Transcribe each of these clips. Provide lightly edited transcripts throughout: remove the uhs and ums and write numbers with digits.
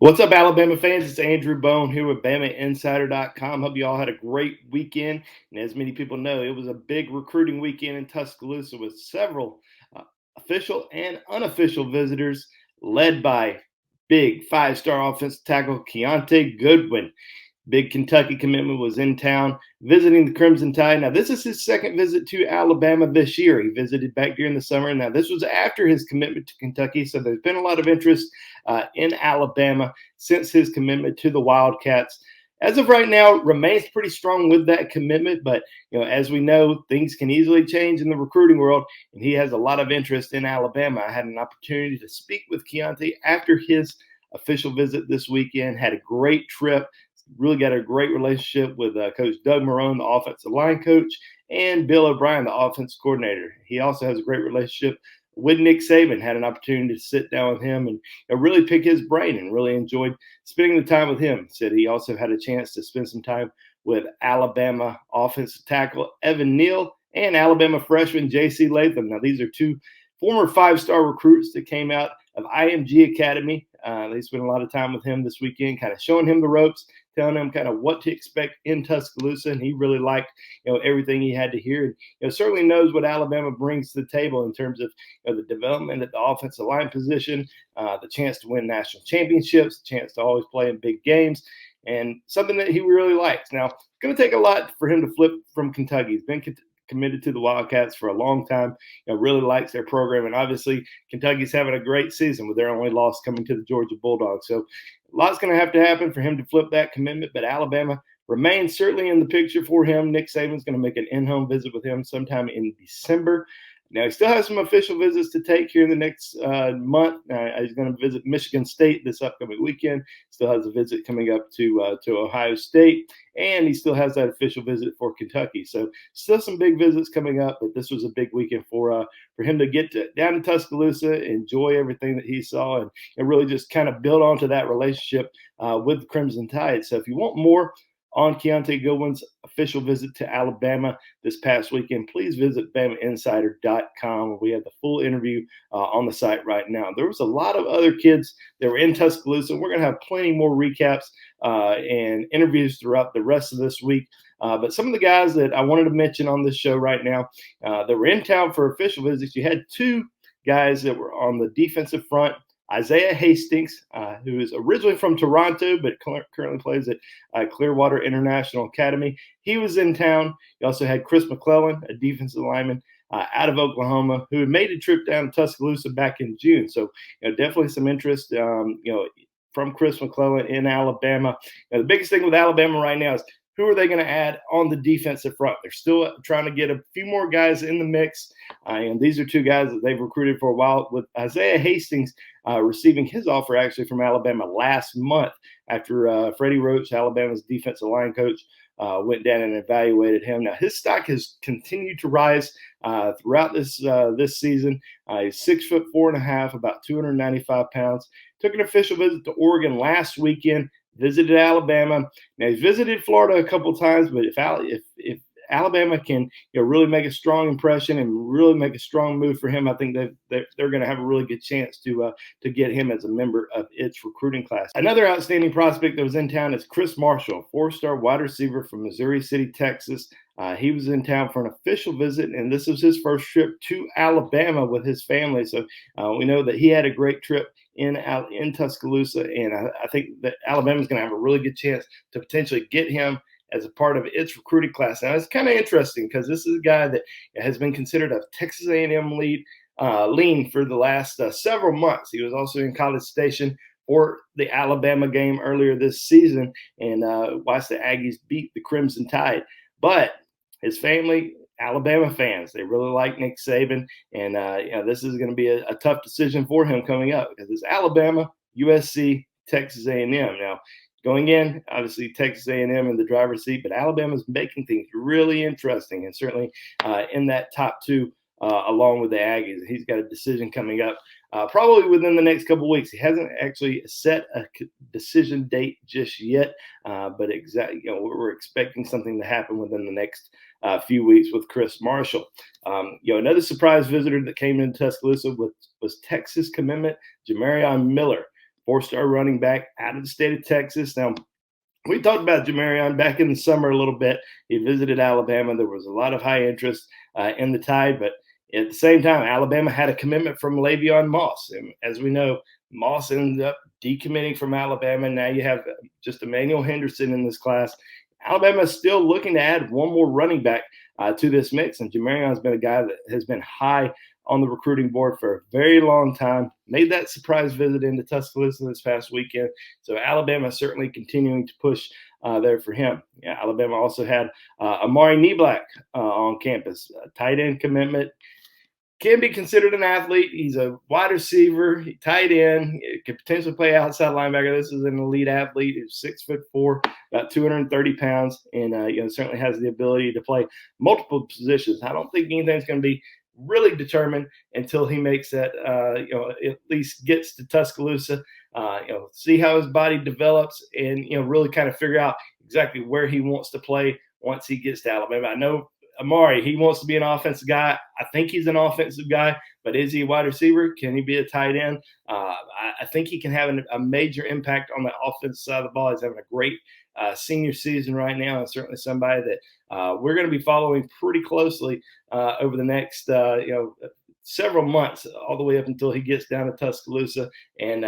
What's up, Alabama fans? It's Andrew Bone here with BamaInsider.com. Hope you all had a great weekend. And as many people know, it was a big recruiting weekend in Tuscaloosa with several official and unofficial visitors led by big five-star offensive tackle Kiyaunta Goodwin. Big Kentucky commitment was in town visiting the Crimson Tide. Now, this is his second visit to Alabama this year. He visited back during the summer. Now, this was after his commitment to Kentucky, so there's been a lot of interest in Alabama since his commitment to the Wildcats. As of right now, remains pretty strong with that commitment, but as we know, things can easily change in the recruiting world, and he has a lot of interest in Alabama. I had an opportunity to speak with Kiyaunta after his official visit this weekend. Had a great trip. Really got a great relationship with Coach Doug Marrone, the offensive line coach, and Bill O'Brien, the offensive coordinator. He also has a great relationship with Nick Saban. Had an opportunity to sit down with him and really pick his brain and really enjoyed spending the time with him. Said he also had a chance to spend some time with Alabama offensive tackle Evan Neal and Alabama freshman J.C. Latham. Now, these are two former five-star recruits that came out of IMG Academy. They spent a lot of time with him this weekend, kind of showing him the ropes, telling him kind of what to expect in Tuscaloosa, and he really liked everything he had to hear. And certainly knows what Alabama brings to the table in terms of the development at the offensive line position, the chance to win national championships, the chance to always play in big games, and something that he really likes. Now, it's going to take a lot for him to flip from Kentucky. He's been committed to the Wildcats for a long time. Really likes their program, and obviously Kentucky's having a great season with their only loss coming to the Georgia Bulldogs. So a lot's going to have to happen for him to flip that commitment, but Alabama remains certainly in the picture for him. Nick Saban's going to make an in-home visit with him sometime in December. Now, he still has some official visits to take here in the next month. He's going to visit Michigan State this upcoming weekend. Still has a visit coming up to Ohio State, and he still has that official visit for Kentucky. So still some big visits coming up, but this was a big weekend for him to get down to Tuscaloosa, enjoy everything that he saw, and really just kind of build onto that relationship with the Crimson Tide. So if you want more on Kiyaunta Goodwin's official visit to Alabama this past weekend, please visit BamaInsider.com. We have the full interview on the site right now. There was a lot of other kids that were in Tuscaloosa. We're going to have plenty more recaps and interviews throughout the rest of this week. But some of the guys that I wanted to mention on this show right now that were in town for official visits, you had two guys that were on the defensive front. Isaiah Hastings, who is originally from Toronto, but currently plays at Clearwater International Academy. He was in town. You also had Chris McClellan, a defensive lineman out of Oklahoma, who had made a trip down to Tuscaloosa back in June. So, definitely some interest, from Chris McClellan in Alabama. The biggest thing with Alabama right now is who are they going to add on the defensive front? They're still trying to get a few more guys in the mix, and these are two guys that they've recruited for a while, with Isaiah Hastings receiving his offer actually from Alabama last month after Freddie Roach, Alabama's defensive line coach, went down and evaluated him. Now, his stock has continued to rise throughout this season. He's 6'4.5", about 295 pounds. Took an official visit to Oregon last weekend. Visited Alabama. Now, he's visited Florida a couple times, but if Alabama can really make a strong impression and really make a strong move for him, I think that they're going to have a really good chance to get him as a member of its recruiting class. Another outstanding prospect that was in town is Chris Marshall, four-star wide receiver from Missouri City, Texas. He was in town for an official visit, and this was his first trip to Alabama with his family. So we know that he had a great trip in Tuscaloosa, and I think that Alabama's going to have a really good chance to potentially get him as a part of its recruiting class. Now, it's kind of interesting because this is a guy that has been considered a Texas A&M lean for the last several months. He was also in College Station for the Alabama game earlier this season and watched the Aggies beat the Crimson Tide. But his family, Alabama fans, they really like Nick Saban, and this is going to be a tough decision for him coming up because it's Alabama, USC, Texas A&M. Now, going in, obviously Texas A&M in the driver's seat, but Alabama's making things really interesting, and certainly in that top two along with the Aggies. He's got a decision coming up probably within the next couple of weeks. He hasn't actually set a decision date just yet, but we're expecting something to happen within the next few weeks with Chris Marshall. Another surprise visitor that came into Tuscaloosa was Texas commitment Jamarion Miller. four-star running back out of the state of Texas. Now, we talked about Jamarion back in the summer a little bit. He visited Alabama. There was a lot of high interest in the Tide, but at the same time, Alabama had a commitment from Le'Veon Moss. And as we know, Moss ended up decommitting from Alabama. Now you have just Emmanuel Henderson in this class. Alabama is still looking to add one more running back to this mix, and Jamarion has been a guy that has been high on the recruiting board for a very long time. Made that surprise visit into Tuscaloosa this past weekend. So Alabama certainly continuing to push there for him. Yeah, Alabama also had Amari Neeblack on campus, tight end commitment. Can be considered an athlete. He's a wide receiver, tight end, could potentially play outside linebacker. This is an elite athlete. He's 6'4", about 230 pounds, and certainly has the ability to play multiple positions. I don't think anything's going to be really determined until he makes that, at least gets to Tuscaloosa. See how his body develops, and really kind of figure out exactly where he wants to play once he gets to Alabama. I know Amari, he wants to be an offensive guy. I think he's an offensive guy, but is he a wide receiver? Can he be a tight end? I think he can have a major impact on the offensive side of the ball. He's having a great senior season right now, and certainly somebody that we're going to be following pretty closely over the next several months, all the way up until he gets down to Tuscaloosa, and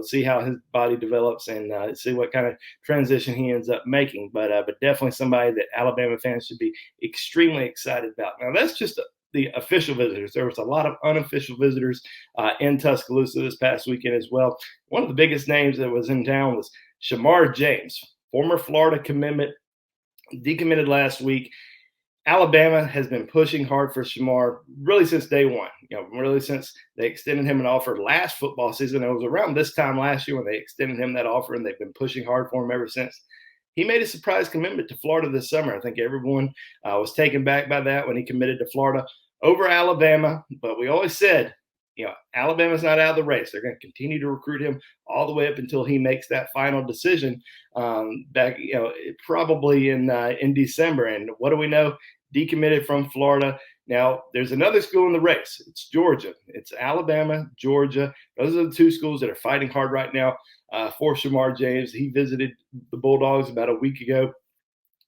see how his body develops, and see what kind of transition he ends up making. But definitely somebody that Alabama fans should be extremely excited about. Now, that's just the official visitors. There was a lot of unofficial visitors in Tuscaloosa this past weekend as well. One of the biggest names that was in town was Shemar James, former Florida commitment, decommitted last week. Alabama has been pushing hard for Shemar really since day one. Really since they extended him an offer last football season. It was around this time last year when they extended him that offer, and they've been pushing hard for him ever since. He made a surprise commitment to Florida this summer. I think everyone was taken back by that when he committed to Florida over Alabama. But we always said, Alabama's not out of the race. They're going to continue to recruit him all the way up until he makes that final decision back, probably in December. And what do we know? Decommitted from Florida. Now, there's another school in the race. It's Georgia. It's Alabama, Georgia. Those are the two schools that are fighting hard right now for Shemar James. He visited the Bulldogs about a week ago.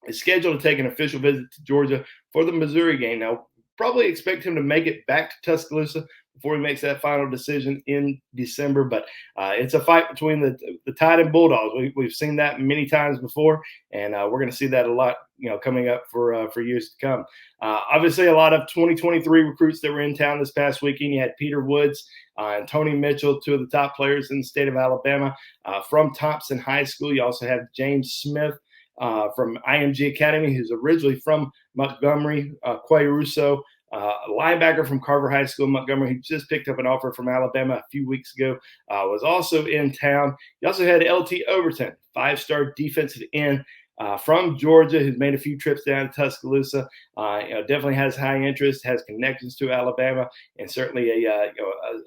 Is scheduled to take an official visit to Georgia for the Missouri game. Now, probably expect him to make it back to Tuscaloosa before he makes that final decision in December. But it's a fight between the Tide and Bulldogs. We've seen that many times before, and we're going to see that a lot, coming up for years to come. Obviously, a lot of 2023 recruits that were in town this past weekend. You had Peter Woods and Tony Mitchell, two of the top players in the state of Alabama from Thompson High School. You also have James Smith from IMG Academy, who's originally from Montgomery, Quay Russo, a linebacker from Carver High School, Montgomery, who just picked up an offer from Alabama a few weeks ago, was also in town. You also had LT Overton, five-star defensive end from Georgia, who's made a few trips down to Tuscaloosa. Definitely has high interest, has connections to Alabama, and certainly a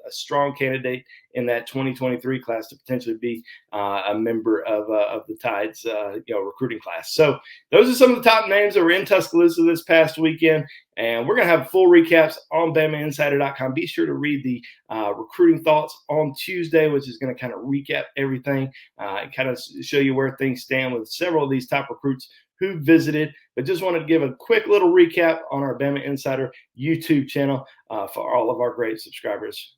strong candidate in that 2023 class to potentially be a member of the Tide's recruiting class. So those are some of the top names that were in Tuscaloosa this past weekend, and we're going to have full recaps on BamaInsider.com. Be sure to read the recruiting thoughts on Tuesday, which is going to kind of recap everything and kind of show you where things stand with several of these top recruits who visited. But just wanted to give a quick little recap on our Bama Insider YouTube channel for all of our great subscribers.